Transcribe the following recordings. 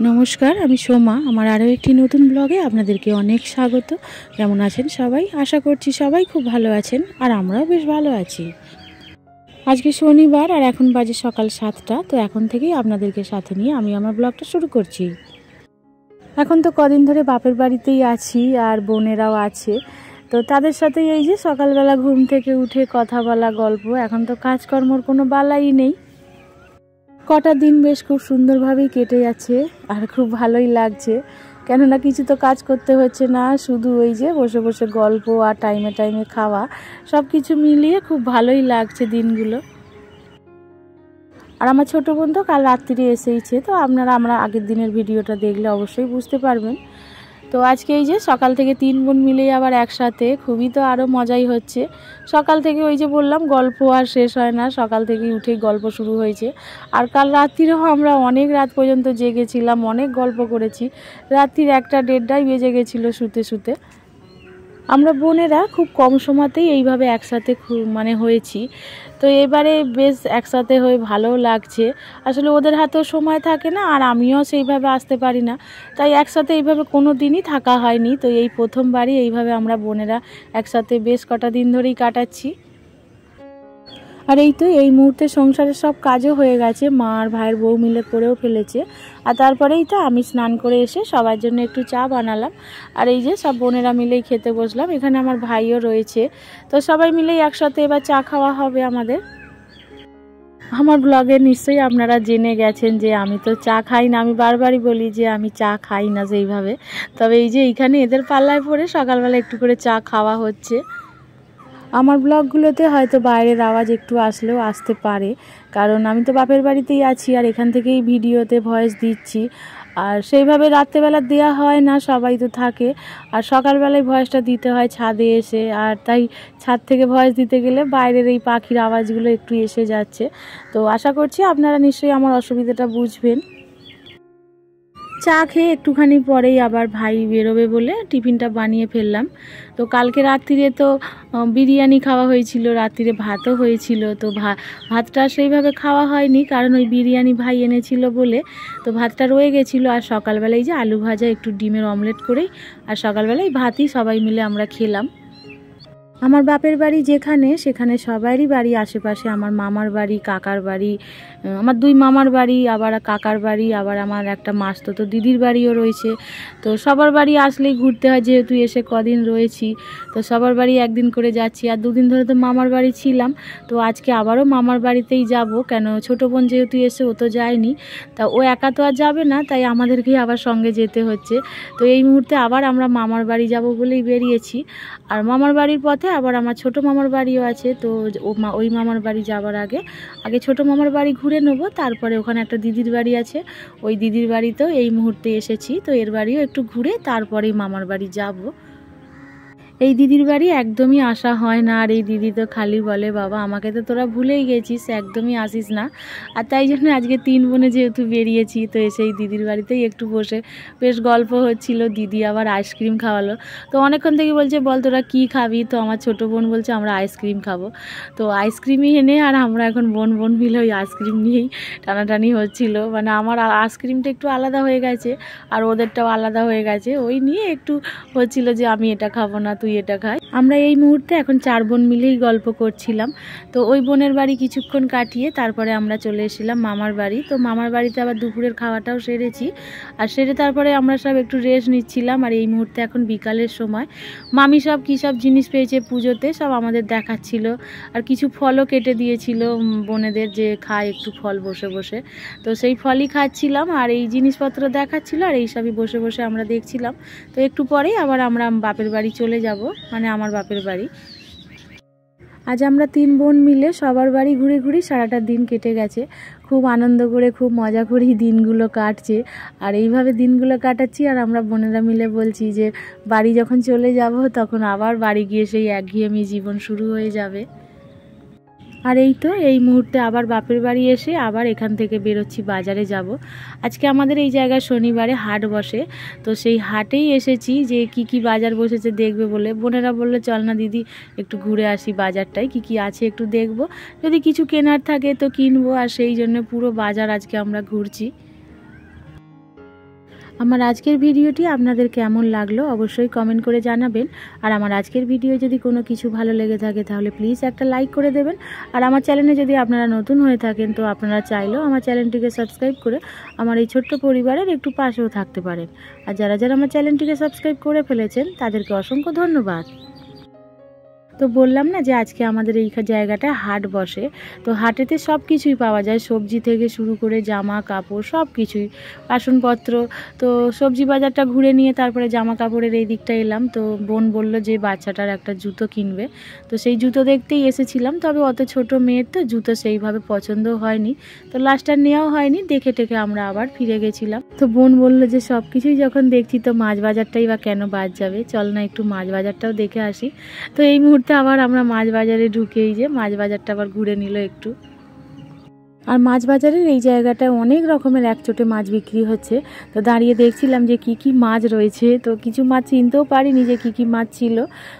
নমস্কার, আমি সোমা। আমার আরও একটি নতুন ব্লগে আপনাদেরকে অনেক স্বাগত। কেমন আছেন সবাই? আশা করছি সবাই খুব ভালো আছেন, আর আমরাও বেশ ভালো আছি। আজকে শনিবার আর এখন বাজে সকাল 7টা। তো এখন থেকেই আপনাদেরকে সাথে নিয়ে আমি আমার ব্লগটা শুরু করছি। এখন তো কদিন ধরে বাপের বাড়িতেই আছি, আর বোনেরাও আছে। তো তাদের সাথে এই যে সকালবেলা ঘুম থেকে উঠে কথা বলা, গল্প। এখন তো কাজকর্মর কোনো বালাই নেই। কটা দিন বেশ খুব সুন্দরভাবেই কেটে যাচ্ছে, আর খুব ভালোই লাগছে। কেননা কিছু তো কাজ করতে হচ্ছে না, শুধু ওই যে বসে বসে গল্প আর টাইমে টাইমে খাওয়া, সব কিছু মিলিয়ে খুব ভালোই লাগছে দিনগুলো। আর আমার ছোটো বোন তো কাল রাত্রিরে এসেইছে, তো আপনারা আমরা আগের দিনের ভিডিওটা দেখলে অবশ্যই বুঝতে পারবেন। তো আজকে এই যে সকাল থেকে 3 বোন মিলেই আবার একসাথে, খুবই তো আরও মজাই হচ্ছে। সকাল থেকে ওই যে বললাম গল্প আর শেষ হয় না, সকাল থেকে উঠেই গল্প শুরু হয়েছে। আর কাল রাত্রিরেও আমরা অনেক রাত পর্যন্ত জেগেছিলাম, অনেক গল্প করেছি। রাত্রির 1টা 1:30 বেজে গেছিলো শুতে শুতে। আমরা বোনেরা খুব কম সময়তেই এইভাবে একসাথে হয়েছি। তো এবারে বেশ একসাথে হয়ে ভালোও লাগছে। আসলে ওদের হাতেও সময় থাকে না, আর আমিও সেইভাবে আসতে পারি না, তাই একসাথে এইভাবে কোনো দিনই থাকা হয়নি। তো এই প্রথমবারই এইভাবে আমরা বোনেরা একসাথে বেশ কটা দিন ধরেই কাটাচ্ছি। আর এই তো এই মুহূর্তে সংসারের সব কাজও হয়ে গেছে, মা আর ভাইয়ের বউ মিলে করেও ফেলেছে। আর তারপরেই তো আমি স্নান করে এসে সবার জন্য একটু চা বানালাম। আর এই যে সব বোনেরা মিলেই খেতে বসলাম। এখানে আমার ভাইও রয়েছে, তো সবাই মিলেই একসাথে এবার চা খাওয়া হবে আমাদের। আমার ব্লগে নিশ্চয়ই আপনারা জেনে গেছেন যে আমি তো চা খাই না। আমি বারবারই বলি যে আমি চা খাই না সেইভাবে। তবে এই যে এইখানে এদের পাল্লায় পড়ে সকালবেলা একটু করে চা খাওয়া হচ্ছে। আমার ব্লগগুলোতে হয়তো বাইরের আওয়াজ একটু আসলেও আসতে পারে, কারণ আমি তো বাপের বাড়িতেই আছি, আর এখান থেকেই ভিডিওতে ভয়েস দিচ্ছি। আর সেইভাবে রাত্রেবেলা দেওয়া হয় না, সবাই তো থাকে। আর সকালবেলায় ভয়েসটা দিতে হয় ছাদে এসে, আর তাই ছাদ থেকে ভয়েস দিতে গেলে বাইরের এই পাখির আওয়াজগুলো একটু এসে যাচ্ছে। তো আশা করছি আপনারা নিশ্চয়ই আমার অসুবিধাটা বুঝবেন। চা খেয়ে একটুখানি পরেই আবার ভাই বেরোবে বলে টিফিনটা বানিয়ে ফেললাম। তো কালকে রাত্রিরে তো বিরিয়ানি খাওয়া হয়েছিল, রাত্রিরে ভাতও হয়েছিল। তো ভাতটা সেইভাবে খাওয়া হয়নি, কারণ ওই বিরিয়ানি ভাই এনেছিল বলে। তো ভাতটা রয়ে গেছিলো, আর সকালবেলায় যে আলু ভাজা একটু ডিমের অমলেট করেই আর সকালবেলায় ভাতই সবাই মিলে আমরা খেলাম। আমার বাপের বাড়ি যেখানে, সেখানে সবারই বাড়ি আশেপাশে। আমার মামার বাড়ি, কাকার বাড়ি, আমার 2 মামার বাড়ি, আবার কাকার বাড়ি, আবার আমার একটা মাসতুতো দিদির বাড়িও রয়েছে। তো সবার বাড়ি আসলেই ঘুরতে হয়, যেহেতু এসে কদিন রয়েছি। তো সবার বাড়ি একদিন করে যাচ্ছি। আর 2 দিন ধরে তো মামার বাড়ি ছিলাম, তো আজকে আবারও মামার বাড়িতেই যাব। কেন, ছোটো বোন যেহেতু এসে ও তো যায়নি, তা ও একা তো আর যাবে না, তাই আমাদেরকেই আবার সঙ্গে যেতে হচ্ছে। তো এই মুহূর্তে আবার আমরা মামার বাড়ি যাব বলেই বেরিয়েছি। আর মামার বাড়ির পথে আবার আমার ছোটো মামার বাড়িও আছে। তো ওই মামার বাড়ি যাওয়ার আগে ছোটো মামার বাড়ি ঘুরে নেবো। তারপরে ওখানে একটা দিদির বাড়ি আছে, ওই দিদির বাড়িতেও এই মুহূর্তে এসেছি। তো এর বাড়িও একটু ঘুরে তারপরেই মামার বাড়ি যাব। এই দিদির বাড়ি একদমই আসা হয় না, আর এই দিদি তো খালি বলে, বাবা আমাকে তো তোরা ভুলেই গেছিস, একদমই আসিস না। আর তাই জন্য আজকে 3 বোনে যেহেতু বেরিয়েছি, তো এসে এই দিদির বাড়িতেই একটু বসে বেশ গল্প হচ্ছিল। দিদি আবার আইসক্রিম খাওয়ালো। তো অনেকক্ষণ থেকে বলছে, বল তোরা কী খাবি? তো আমার ছোটো বোন বলছে আমরা আইসক্রিম খাবো। তো আইসক্রিমই এনে আর আমরা এখন বোন বোন মিলে ওই আইসক্রিম নিয়েই টানাটানি হচ্ছিল। মানে আমার আইসক্রিমটা একটু আলাদা হয়ে গেছে, আর ওদেরটাও আলাদা হয়ে গেছে। ওই নিয়ে একটু হচ্ছিল যে আমি এটা খাবো না, তুই এটা খাই। আমরা এই মুহূর্তে এখন 4 বোন মিলেই গল্প করছিলাম। তো ওই বোনের বাড়ি কিছুক্ষণ কাটিয়ে তারপরে আমরা চলে এসেছিলাম মামার বাড়ি। তো মামার বাড়িতে আবার দুপুরের খাওয়াটাও সেরেছি, আর সেরে তারপরে আমরা সব একটু রেস্ট নিচ্ছিলাম। আর এই মুহূর্তে এখন বিকালের সময়। মামি সব কী সব জিনিস পেয়েছে পুজোতে, সব আমাদের দেখাচ্ছিল। আর কিছু ফলও কেটে দিয়েছিল বোনেদের, যে খায় একটু ফল বসে বসে। তো সেই ফলই খাচ্ছিলাম, আর এই জিনিসপত্র দেখাচ্ছিল, আর এইসবই বসে বসে আমরা দেখছিলাম। তো একটু পরেই আবার আমরা বাপের বাড়ি চলে যাব, মানে আমার বাপের বাড়ি। আজ আমরা 3 বোন মিলে সবার বাড়ি ঘুরে ঘুরে সারাটা দিন কেটে গেছে। খুব আনন্দ করে, খুব মজা করেই দিনগুলো কাটছে। আর এইভাবে দিনগুলো কাটাচ্ছি, আর আমরা বোনেরা মিলে বলছি যে বাড়ি যখন চলে যাব, তখন আবার বাড়ি গিয়ে সেই একঘেয়েমি জীবন শুরু হয়ে যাবে। আর এই তো এই মুহূর্তে আবার বাপের বাড়ি এসে আবার এখান থেকে বেরোচ্ছি, বাজারে যাব। আজকে আমাদের এই জায়গায় শনিবারে হাট বসে। তো সেই হাটেই এসেছি, যে কি কি বাজার বসেছে দেখবে বলে। বোনেরা বললো চল না দিদি একটু ঘুরে আসি বাজারটায়, কি কি আছে একটু দেখব, যদি কিছু কেনার থাকে তো কিনবো। আর সেই জন্য পুরো বাজার আজকে আমরা ঘুরছি। আমার আজকের ভিডিওটি আপনাদের কেমন লাগলো অবশ্যই কমেন্ট করে জানাবেন। আর আমার আজকের ভিডিও যদি কোনো কিছু ভালো লেগে থাকে তাহলে প্লিজ একটা লাইক করে দেবেন। আর আমার চ্যানেলে যদি আপনারা নতুন হয়ে থাকেন তো আপনারা চাইলেও আমার চ্যানেলটিকে সাবস্ক্রাইব করে আমার এই ছোট্ট পরিবারের একটু পাশেও থাকতে পারেন। আর যারা যারা আমার চ্যানেলটিকে সাবস্ক্রাইব করে ফেলেছেন তাদেরকে অসংখ্য ধন্যবাদ। তো বললাম না যে আজকে আমাদের এই জায়গাটায় হাট বসে। তো হাটেতে সব কিছুই পাওয়া যায়, সবজি থেকে শুরু করে জামা কাপড় সব কিছুই, বাসনপত্র। তো সবজি বাজারটা ঘুরে নিয়ে তারপরে জামা কাপড়ের এই দিকটা এলাম। তো বোন বলল যে বাচ্চাটার একটা জুতো কিনবে, তো সেই জুতো দেখতেই এসেছিলাম। তবে অত ছোট মেয়ের তো জুতো সেইভাবে পছন্দ হয়নি, তো লাস্ট আর নেওয়াও হয়নি। দেখে টেকে আমরা আবার ফিরে গেছিলাম। তো বোন বলল যে সব কিছুই যখন দেখছি তো মাছ বাজারটাই বা কেন বাদ যাবে, চল না একটু মাছ বাজারটাও দেখে আসি। তো এই মুহূর্তে আবার আমরা মাছ বাজারে ঢুকেই যে মাছ বাজারটা আবার ঘুরে নিল একটু। আর মাছ বাজারের এই জায়গাটায় অনেক রকমের একচোটে মাছ বিক্রি হচ্ছে। তো দাঁড়িয়ে দেখছিলাম যে কি কি মাছ রয়েছে, তো কিছু মাছ চিনতেও পারিনি যে কি কি মাছ ছিল।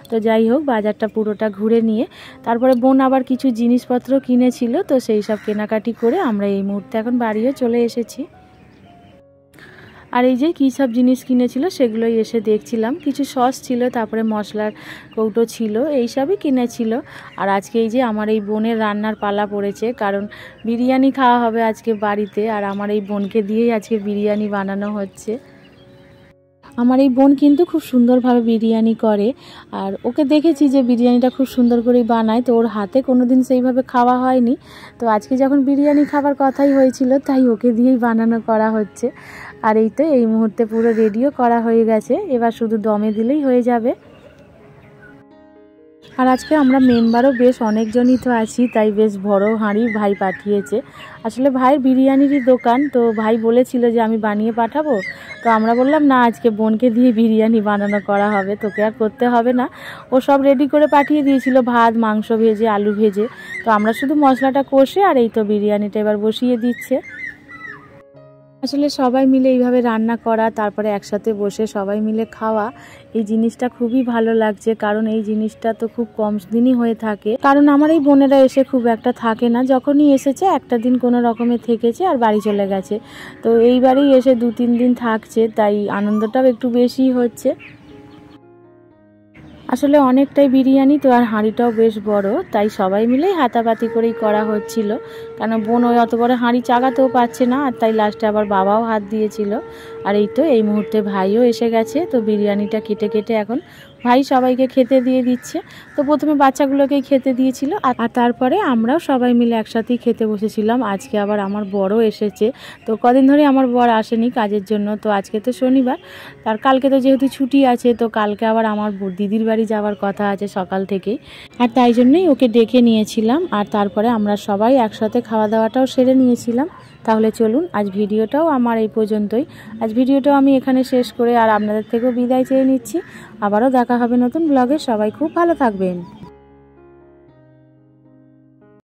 তো যাই হোক, বাজারটা পুরোটা ঘুরে নিয়ে তারপরে বোন আবার কিছু জিনিসপত্র কিনেছিল, তো সেই সব কেনাকাটি করে আমরা এই মুহূর্তে এখন বাড়িও চলে এসেছি। আর এই যে কী সব জিনিস কিনেছিল সেগুলোই এসে দেখছিলাম। কিছু সস ছিল, তারপরে মশলার কৌটো ছিল, এইসবই কিনেছিল। আর আজকে এই যে আমার এই বোনের রান্নার পালা পড়েছে, কারণ বিরিয়ানি খাওয়া হবে আজকে বাড়িতে। আর আমার এই বোনকে দিয়েই আজকে বিরিয়ানি বানানো হচ্ছে। আমার এই বোন কিন্তু খুব সুন্দরভাবে বিরিয়ানি করে, আর ওকে দেখেছি যে বিরিয়ানিটা খুব সুন্দর করেই বানায়। তো ওর হাতে কোনো দিন সেইভাবে খাওয়া হয়নি, তো আজকে যখন বিরিয়ানি খাবার কথাই হয়েছিল তাই ওকে দিয়েই বানানো করা হচ্ছে। আর এই তো এই মুহূর্তে পুরো রেডিও করা হয়ে গেছে, এবার শুধু দমে দিলেই হয়ে যাবে। আর আজকে আমরা মেম্বারও বেশ অনেকজনই তো আছি, তাই বেশ বড় হাঁড়ি ভাই পাঠিয়েছে। আসলে ভাইয়ের বিরিয়ানিরই দোকান, তো ভাই বলেছিল যে আমি বানিয়ে পাঠাবো। তো আমরা বললাম না, আজকে বোনকে দিয়ে বিরিয়ানি বানানো করা হবে, তোকে আর করতে হবে না। ও সব রেডি করে পাঠিয়ে দিয়েছিল, ভাত, মাংস ভেজে, আলু ভেজে। তো আমরা শুধু মশলাটা কষে আর এই তো বিরিয়ানিটা এবার বসিয়ে দিচ্ছে। আসলে সবাই মিলে এইভাবে রান্না করা, তারপরে একসাথে বসে সবাই মিলে খাওয়া, এই জিনিসটা খুবই ভালো লাগছে। কারণ এই জিনিসটা তো খুব কম দিনই হয়ে থাকে, কারণ আমার এই বোনেরা এসে খুব একটা থাকে না। যখনই এসেছে একটা দিন কোনো রকমে থেকেছে আর বাড়ি চলে গেছে। তো এইবারেই এসে 2-3 দিন থাকছে, তাই আনন্দটাও একটু বেশি হচ্ছে। আসলে অনেকটাই বিরিয়ানি তো, আর হাঁড়িটাও বেশ বড়, তাই সবাই মিলেই হাতাপাতি করেই করা হচ্ছিল। কেন বোন ওই অত বড় হাঁড়ি চাগাতেও পারছে না, আর তাই লাস্টে আবার বাবাও হাত দিয়েছিল। আর এই তো এই মুহূর্তে ভাইও এসে গেছে, তো বিরিয়ানিটা কেটে কেটে এখন ভাই সবাইকে খেতে দিয়ে দিচ্ছে। তো প্রথমে বাচ্চাগুলোকেই খেতে দিয়েছিল, আর তারপরে আমরাও সবাই মিলে একসাথেই খেতে বসেছিলাম। আজকে আবার আমার বড় এসেছে, তো কদিন ধরে আমার বর আসেনি কাজের জন্য। তো আজকে তো শনিবার, তার কালকে তো যেহেতু ছুটি আছে, তো কালকে আবার আমার দিদির বাড়ি যাওয়ার কথা আছে সকাল থেকেই, আর তাই জন্যই ওকে ডেকে নিয়েছিলাম। আর তারপরে আমরা সবাই একসাথে খাওয়া দাওয়াটাও সেরে নিয়েছিলাম। তাহলে চলুন, আজ ভিডিওটাও আমার এই পর্যন্তই। আজ ভিডিওটাও আমি এখানে শেষ করে আর আপনাদের থেকেও বিদায় চেয়ে নিচ্ছি। আবারও দেখা হবে নতুন ব্লগে। সবাই খুব ভালো থাকবেন।